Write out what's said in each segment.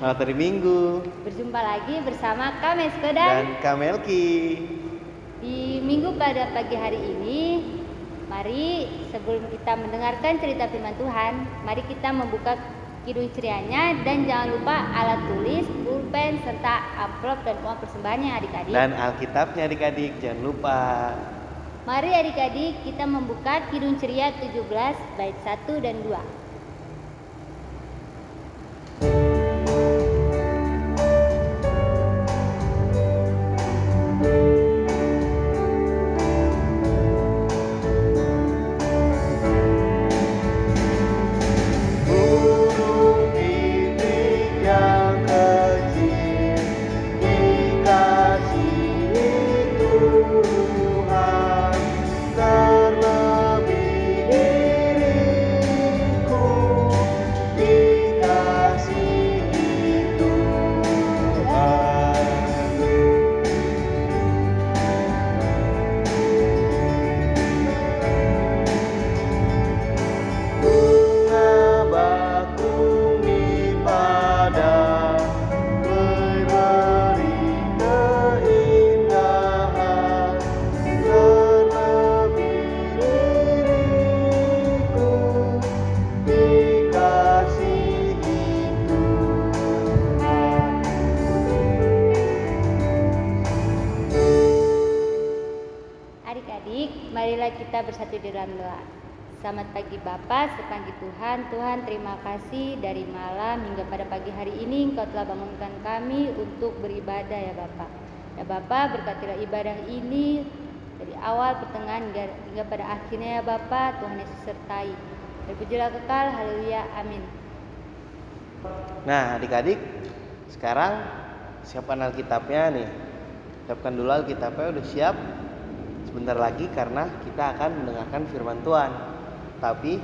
Selamat hari Minggu. Berjumpa lagi bersama Kak Mesko Dan Kak Melki. Di minggu pada pagi hari ini, mari sebelum kita mendengarkan cerita firman Tuhan, mari kita membuka kidung cerianya dan jangan lupa alat tulis, pulpen, serta amplop dan uang persembahannya adik-adik. Dan Alkitabnya adik-adik, jangan lupa. Mari adik-adik kita membuka kidung ceria 17 bait 1 dan 2. Marilah kita bersatu di dalam doa. Selamat pagi Bapa, sepagi Tuhan. Tuhan, terima kasih dari malam hingga pada pagi hari ini Engkau telah bangunkan kami untuk beribadah ya Bapa. Ya Bapa, berkatilah ibadah ini dari awal, pertengahan hingga pada akhirnya ya Bapa. Tuhan Yesus sertai. Terpujilah kekal, haleluya, amin. Nah adik-adik, sekarang siapkan Alkitabnya nih. Siapkan dulu Alkitabnya, udah siap? Sebentar lagi karena kita akan mendengarkan firman Tuhan. Tapi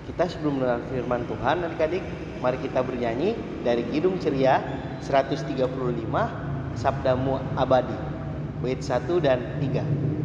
kita sebelum mendengar firman Tuhan adik-adik, mari kita bernyanyi dari Kidung Ceria 135 Sabdamu Abadi bait 1 dan 3.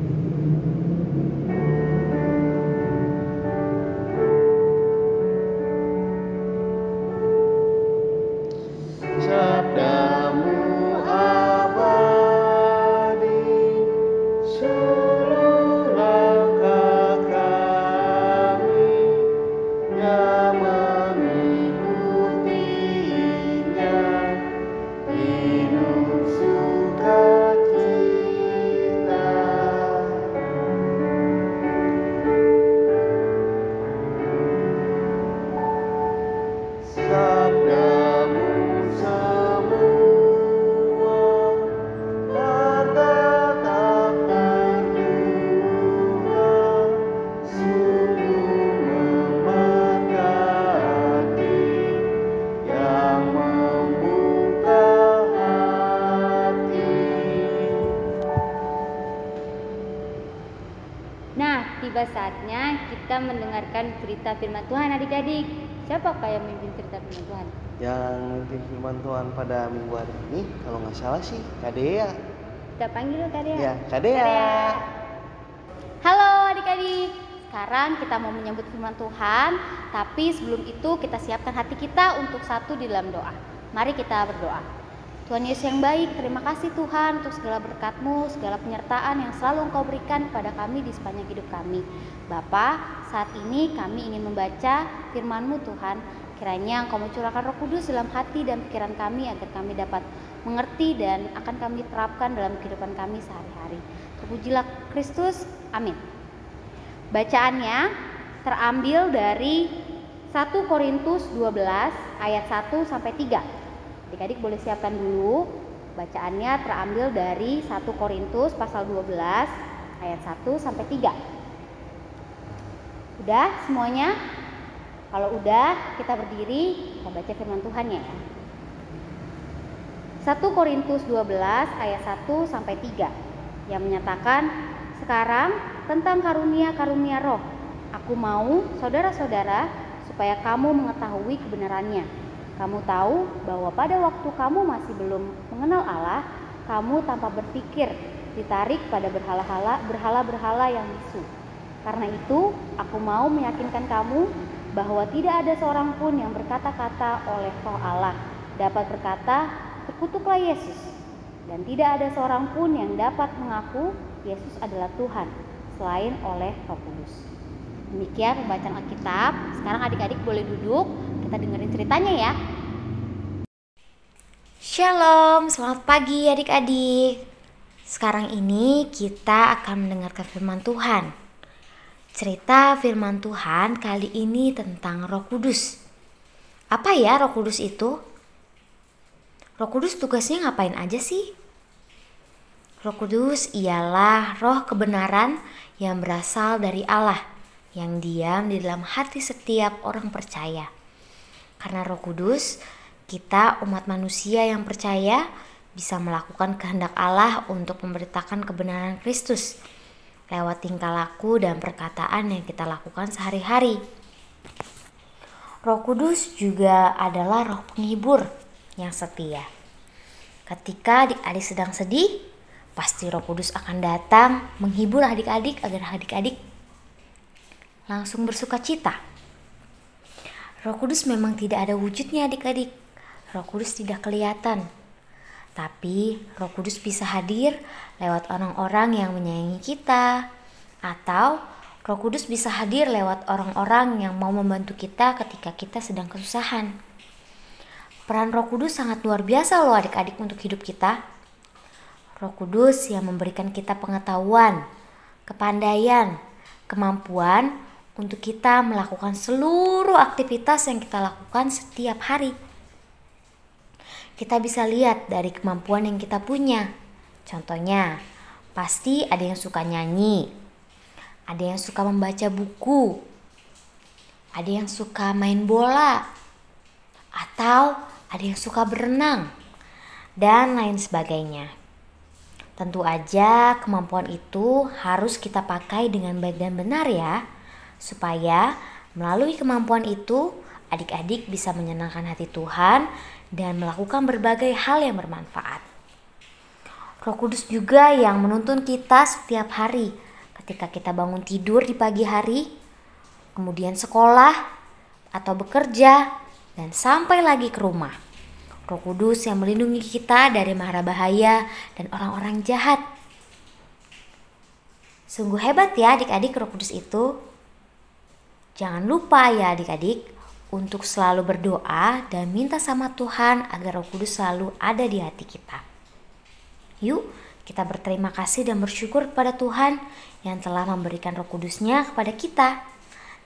Tiba saatnya kita mendengarkan cerita firman Tuhan adik-adik. Siapakah yang memimpin cerita firman Tuhan? Yang memimpin firman Tuhan pada minggu hari ini kalau nggak salah sih Kak Dea. Kita panggil Kak Dea. Ya, Kak Dea. Halo adik-adik. Sekarang kita mau menyambut firman Tuhan. Tapi sebelum itu kita siapkan hati kita untuk satu di dalam doa. Mari kita berdoa. Tuhan Yesus yang baik, terima kasih Tuhan untuk segala berkat-Mu, segala penyertaan yang selalu Engkau berikan kepada kami di sepanjang hidup kami. Bapa, saat ini kami ingin membaca firman-Mu Tuhan. Kiranya Engkau mencurahkan Roh Kudus dalam hati dan pikiran kami agar kami dapat mengerti dan akan kami terapkan dalam kehidupan kami sehari-hari. Terpujilah Kristus, amin. Bacaannya terambil dari 1 Korintus 12 ayat 1 sampai 3. Adik-adik boleh siapkan dulu. Bacaannya terambil dari 1 Korintus pasal 12 ayat 1 sampai 3. Udah semuanya? Kalau udah, kita berdiri, kita baca firman Tuhannya ya. 1 Korintus 12 ayat 1 sampai 3 yang menyatakan, sekarang tentang karunia-karunia roh, aku mau saudara-saudara supaya kamu mengetahui kebenarannya. Kamu tahu bahwa pada waktu kamu masih belum mengenal Allah, kamu tanpa berpikir ditarik pada berhala-berhala yang bisu. Karena itu, aku mau meyakinkan kamu bahwa tidak ada seorang pun yang berkata-kata oleh Roh Allah, dapat berkata, "Terkutuklah Yesus." Dan tidak ada seorang pun yang dapat mengaku Yesus adalah Tuhan selain oleh Roh Kudus. Demikian pembacaan Alkitab. Sekarang adik-adik boleh duduk, kita dengerin ceritanya ya. Shalom, selamat pagi adik-adik. Sekarang ini kita akan mendengarkan firman Tuhan. Cerita firman Tuhan kali ini tentang Roh Kudus. Apa ya Roh Kudus itu? Roh Kudus tugasnya ngapain aja sih? Roh Kudus ialah roh kebenaran yang berasal dari Allah, yang diam di dalam hati setiap orang percaya. Karena Roh Kudus, kita umat manusia yang percaya bisa melakukan kehendak Allah untuk memberitakan kebenaran Kristus lewat tingkah laku dan perkataan yang kita lakukan sehari-hari. Roh Kudus juga adalah roh penghibur yang setia. Ketika adik-adik sedang sedih, pasti Roh Kudus akan datang menghibur adik-adik agar adik-adik langsung bersuka cita. Roh Kudus memang tidak ada wujudnya adik-adik. Roh Kudus tidak kelihatan. Tapi Roh Kudus bisa hadir lewat orang-orang yang menyayangi kita, atau Roh Kudus bisa hadir lewat orang-orang yang mau membantu kita ketika kita sedang kesusahan. Peran Roh Kudus sangat luar biasa loh adik-adik untuk hidup kita. Roh Kudus yang memberikan kita pengetahuan, kepandaian, kemampuan untuk kita melakukan seluruh aktivitas yang kita lakukan setiap hari. Kita bisa lihat dari kemampuan yang kita punya. Contohnya, pasti ada yang suka nyanyi, ada yang suka membaca buku, ada yang suka main bola, atau ada yang suka berenang, dan lain sebagainya. Tentu aja kemampuan itu harus kita pakai dengan baik dan benar ya, supaya melalui kemampuan itu adik-adik bisa menyenangkan hati Tuhan dan melakukan berbagai hal yang bermanfaat. Roh Kudus juga yang menuntun kita setiap hari ketika kita bangun tidur di pagi hari, kemudian sekolah atau bekerja, dan sampai lagi ke rumah. Roh Kudus yang melindungi kita dari mara bahaya dan orang-orang jahat. Sungguh hebat ya adik-adik Roh Kudus itu. Jangan lupa ya adik-adik untuk selalu berdoa dan minta sama Tuhan agar Roh Kudus selalu ada di hati kita. Yuk, kita berterima kasih dan bersyukur kepada Tuhan yang telah memberikan Roh Kudus-Nya kepada kita.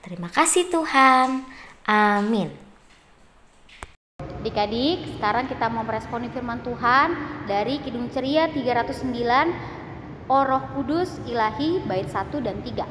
Terima kasih Tuhan. Amin. Adik-adik, sekarang kita mau meresponi firman Tuhan dari Kidung Ceria 309, O Roh Kudus Ilahi, bait 1 dan 3.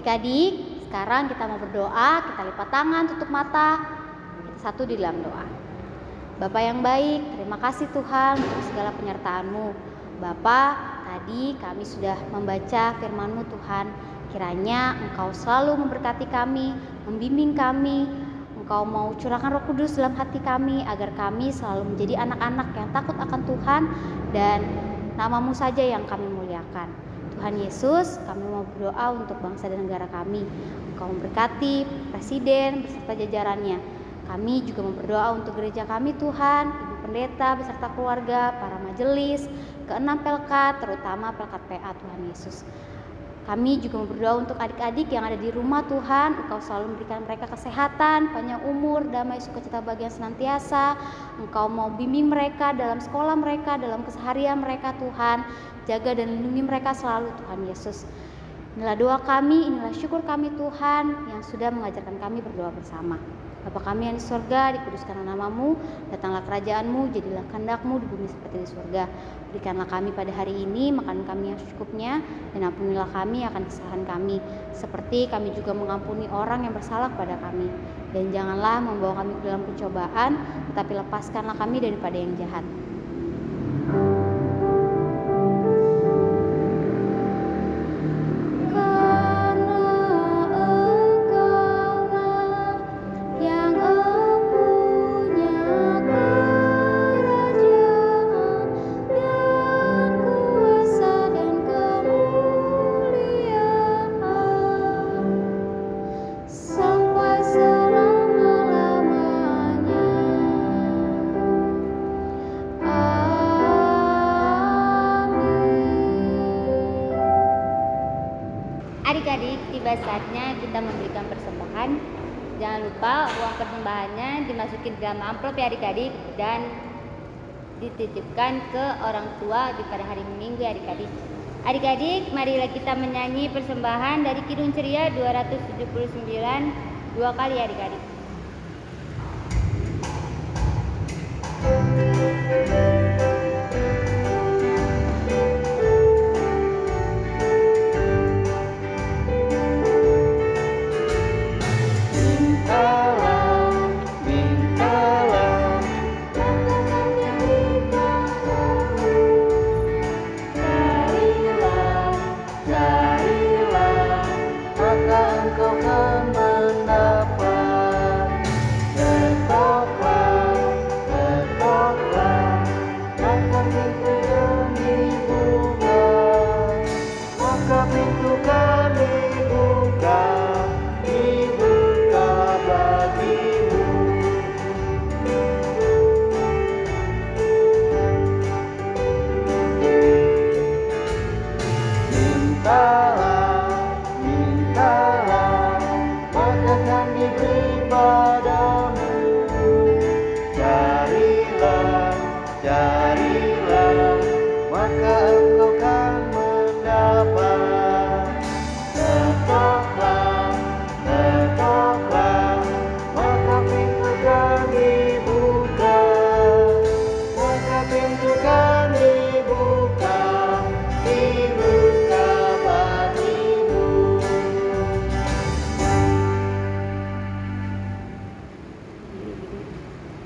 Adik-adik, sekarang kita mau berdoa, kita lipat tangan, tutup mata, kita satu di dalam doa. Bapa yang baik, terima kasih Tuhan untuk segala penyertaan-Mu. Bapa, tadi kami sudah membaca firman-Mu Tuhan. Kiranya Engkau selalu memberkati kami, membimbing kami. Engkau mau curahkan Roh Kudus dalam hati kami agar kami selalu menjadi anak-anak yang takut akan Tuhan dan nama-Mu saja yang kami muliakan. Tuhan Yesus, kami mau berdoa untuk bangsa dan negara kami. Engkau memberkati Presiden beserta jajarannya. Kami juga mau berdoa untuk gereja kami Tuhan, Ibu Pendeta beserta keluarga, para majelis, ke-6 Pelkat, terutama Pelkat PA Tuhan Yesus. Kami juga berdoa untuk adik-adik yang ada di rumah Tuhan. Engkau selalu memberikan mereka kesehatan, panjang umur, damai, sukacita, bahagia senantiasa. Engkau mau bimbing mereka dalam sekolah mereka, dalam keseharian mereka Tuhan. Jaga dan lindungi mereka selalu Tuhan Yesus. Inilah doa kami, inilah syukur kami Tuhan yang sudah mengajarkan kami berdoa bersama. Bapa kami yang di surga, dikuduskanlah namamu, datanglah kerajaanmu, jadilah kehendak-mu di bumi seperti di surga. Berikanlah kami pada hari ini makan kami yang secukupnya, dan ampunilah kami akan kesalahan kami, seperti kami juga mengampuni orang yang bersalah kepada kami. Dan janganlah membawa kami ke dalam pencobaan, tetapi lepaskanlah kami daripada yang jahat. Adik-adik, tiba saatnya kita memberikan persembahan. Jangan lupa uang persembahannya dimasukin dalam amplop ya adik-adik, dan dititipkan ke orang tua pada hari Minggu ya adik-adik. Adik-adik, marilah kita menyanyi persembahan dari Kidung Ceria 279 dua kali ya adik-adik.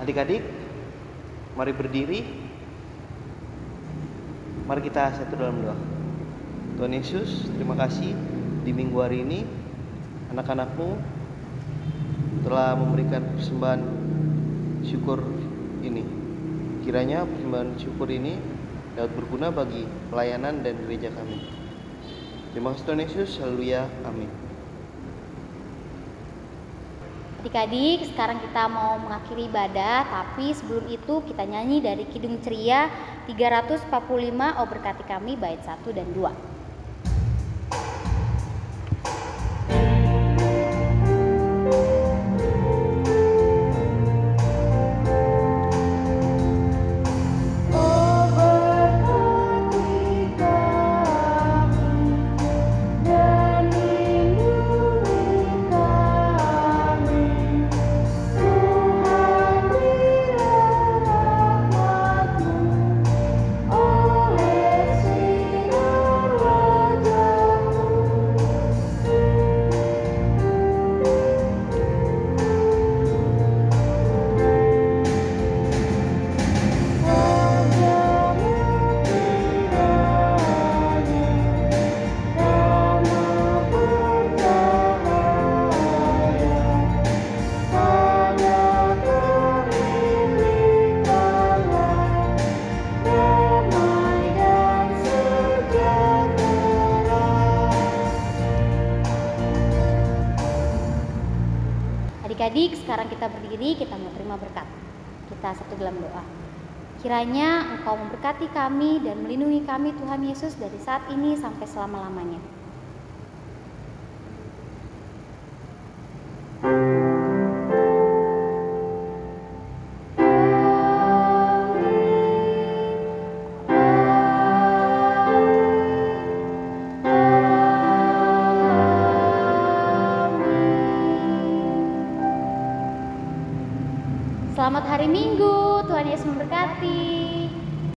Adik-adik, mari berdiri. Mari kita satu dalam doa. Tuhan Yesus, terima kasih di minggu hari ini anak-anak-Mu telah memberikan persembahan syukur ini. Kiranya persembahan syukur ini dapat berguna bagi pelayanan dan gereja kami. Terima kasih Tuhan Yesus, haleluya, amin. Adik-adik, sekarang kita mau mengakhiri ibadah, tapi sebelum itu kita nyanyi dari Kidung Ceria 345, "Oh berkati kami" bait 1 dan 2. Adik-adik, sekarang kita berdiri, kita mau terima berkat. Kita satu dalam doa. Kiranya Engkau memberkati kami dan melindungi kami Tuhan Yesus dari saat ini sampai selama-lamanya. hari Minggu. Tuhan Yesus memberkati.